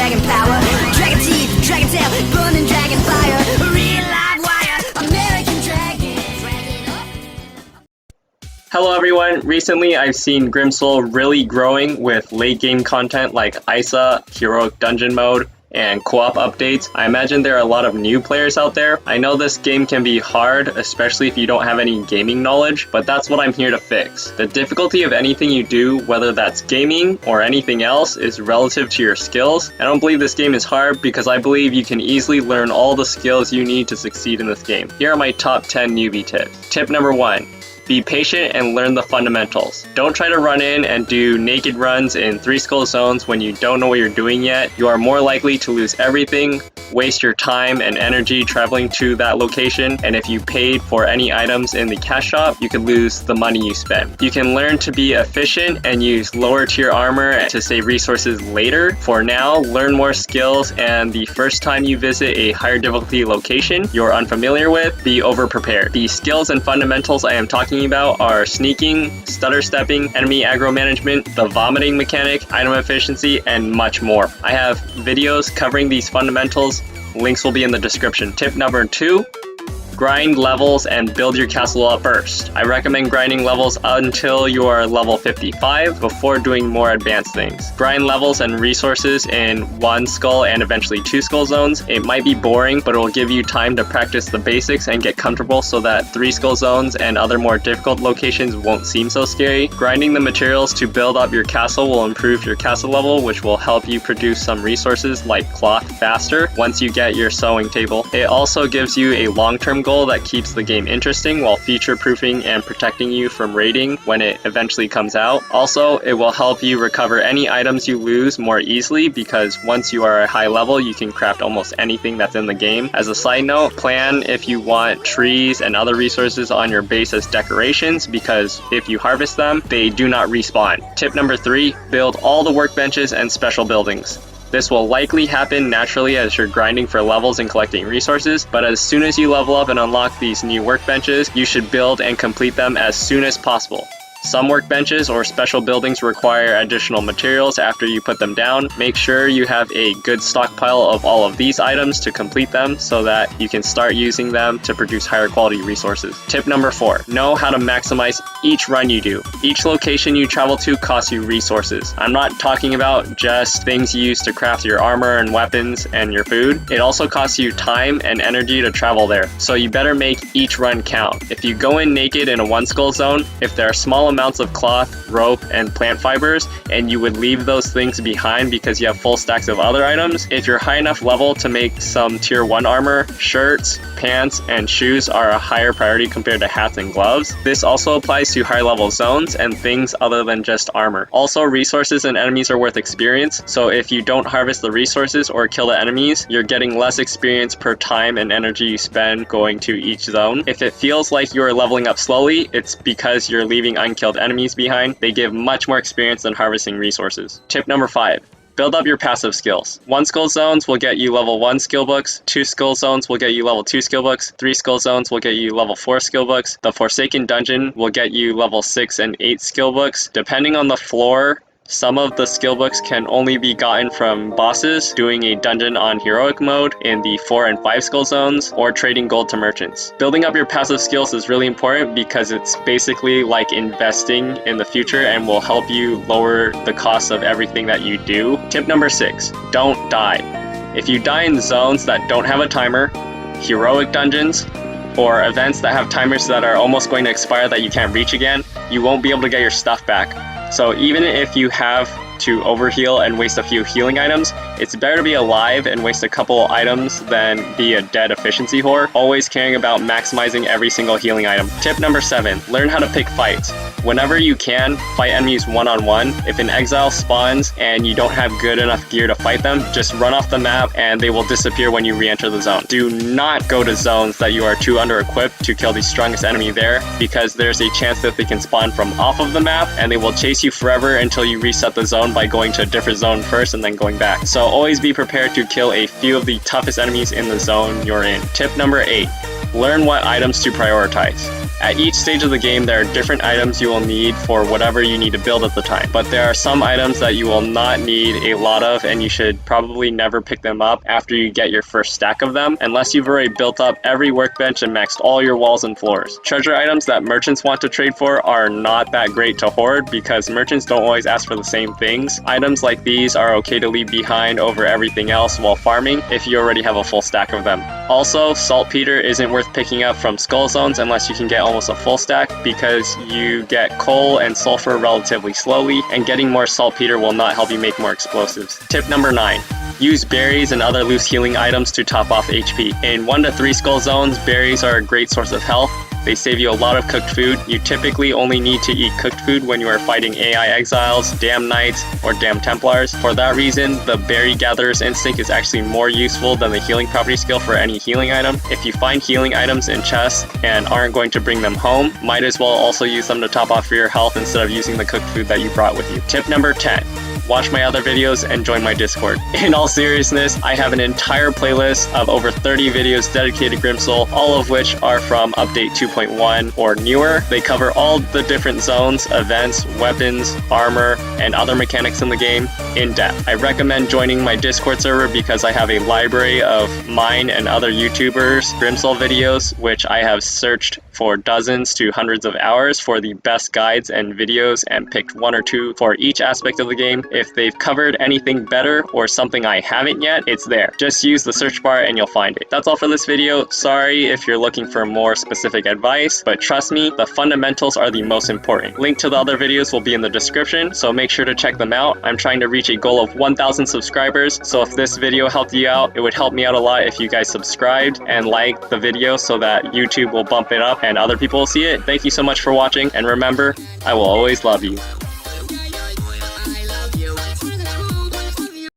dragon power, dragon teeth, dragon tail, burning dragon fire, real live wire, American dragon. Hello everyone, recently I've seen Grimsoul really growing with late game content like ISA, Heroic Dungeon Mode, and co-op updates. I imagine there are a lot of new players out there. I know this game can be hard, especially if you don't have any gaming knowledge, but that's what I'm here to fix. The difficulty of anything you do, whether that's gaming or anything else, is relative to your skills. I don't believe this game is hard because I believe you can easily learn all the skills you need to succeed in this game. Here are my top 10 newbie tips. Tip number 1. Be patient and learn the fundamentals. Don't try to run in and do naked runs in 3 skull zones when you don't know what you're doing yet. You are more likely to lose everything, waste your time and energy traveling to that location, and if you paid for any items in the cash shop, you could lose the money you spent. You can learn to be efficient and use lower tier armor to save resources later. For now, learn more skills, and the first time you visit a higher difficulty location you're unfamiliar with, be over-prepared. The skills and fundamentals I am talking about are sneaking, stutter stepping, enemy aggro management, the vomiting mechanic, item efficiency, and much more. I have videos covering these fundamentals. Links will be in the description. Tip number 2. Grind levels and build your castle up first. I recommend grinding levels until you are level 55 before doing more advanced things. Grind levels and resources in 1 skull and eventually 2 skull zones. It might be boring, but it will give you time to practice the basics and get comfortable so that 3 skull zones and other more difficult locations won't seem so scary. Grinding the materials to build up your castle will improve your castle level, which will help you produce some resources like cloth faster once you get your sewing table. It also gives you a long-term goal that keeps the game interesting while future-proofing and protecting you from raiding when it eventually comes out. Also, it will help you recover any items you lose more easily because once you are a high level, you can craft almost anything that's in the game. As a side note, plan if you want trees and other resources on your base as decorations because if you harvest them, they do not respawn. Tip number 3, build all the workbenches and special buildings. This will likely happen naturally as you're grinding for levels and collecting resources, but as soon as you level up and unlock these new workbenches, you should build and complete them as soon as possible. Some workbenches or special buildings require additional materials after you put them down. Make sure you have a good stockpile of all of these items to complete them so that you can start using them to produce higher quality resources. Tip number 4, know how to maximize each run you do. Each location you travel to costs you resources. I'm not talking about just things you use to craft your armor and weapons and your food. It also costs you time and energy to travel there, so you better make each run count. If you go in naked in a 1 skull zone, if there are small amounts of cloth, rope, and plant fibers, and you would leave those things behind because you have full stacks of other items, if you're high enough level to make some tier 1 armor, shirts, pants, and shoes are a higher priority compared to hats and gloves. This also applies to high level zones and things other than just armor. Also, resources and enemies are worth experience, so if you don't harvest the resources or kill the enemies, you're getting less experience per time and energy you spend going to each zone. If it feels like you're leveling up slowly, it's because you're leaving unkilled enemies behind. They give much more experience than harvesting resources. Tip number 5. Build up your passive skills. 1 skull zones will get you level 1 skill books, 2 skull zones will get you level 2 skill books, 3 skull zones will get you level 4 skill books, the Forsaken Dungeon will get you level 6 and 8 skill books. Depending on the floor, some of the skill books can only be gotten from bosses, doing a dungeon on heroic mode in the 4 and 5 skull zones, or trading gold to merchants. Building up your passive skills is really important because it's basically like investing in the future and will help you lower the cost of everything that you do. Tip number 6, don't die. If you die in zones that don't have a timer, heroic dungeons, or events that have timers that are almost going to expire that you can't reach again, you won't be able to get your stuff back. So even if you have to overheal and waste a few healing items, it's better to be alive and waste a couple items than be a dead efficiency whore, always caring about maximizing every single healing item. Tip number 7, learn how to pick fights. Whenever you can, fight enemies one-on-one. If an exile spawns and you don't have good enough gear to fight them, just run off the map and they will disappear when you re-enter the zone. Do not go to zones that you are too under-equipped to kill the strongest enemy there, because there's a chance that they can spawn from off of the map and they will chase you forever until you reset the zone by going to a different zone first and then going back. So always be prepared to kill a few of the toughest enemies in the zone you're in. Tip number 8, learn what items to prioritize. At each stage of the game, there are different items you will need for whatever you need to build at the time. But there are some items that you will not need a lot of, and you should probably never pick them up after you get your first stack of them, unless you've already built up every workbench and maxed all your walls and floors. Treasure items that merchants want to trade for are not that great to hoard because merchants don't always ask for the same things. Items like these are okay to leave behind over everything else while farming if you already have a full stack of them. Also, saltpeter isn't worth picking up from skull zones unless you can get almost a full stack because you get coal and sulfur relatively slowly, and getting more saltpeter will not help you make more explosives. Tip number 9. Use berries and other loose healing items to top off HP. In 1 to 3 skull zones, berries are a great source of health. They save you a lot of cooked food. You typically only need to eat cooked food when you are fighting AI exiles, damn knights, or damn templars. For that reason, the berry gatherer's instinct is actually more useful than the healing property skill for any healing item. If you find healing items in chests and aren't going to bring them home, might as well also use them to top off your health instead of using the cooked food that you brought with you. Tip number 10. Watch my other videos and join my Discord. In all seriousness, I have an entire playlist of over 30 videos dedicated to Grimsoul, all of which are from update 2.1 or newer. They cover all the different zones, events, weapons, armor, and other mechanics in the game in depth. I recommend joining my Discord server because I have a library of mine and other YouTubers' Grimsoul videos, which I have searched for dozens to hundreds of hours for the best guides and videos and picked 1 or 2 for each aspect of the game. If they've covered anything better or something I haven't yet, it's there. Just use the search bar and you'll find it. That's all for this video. Sorry if you're looking for more specific advice, but trust me, the fundamentals are the most important. Link to the other videos will be in the description, so make sure to check them out. I'm trying to reach a goal of 1,000 subscribers, so if this video helped you out, it would help me out a lot if you guys subscribed and liked the video so that YouTube will bump it up and other people will see it. Thank you so much for watching, and remember, I will always love you.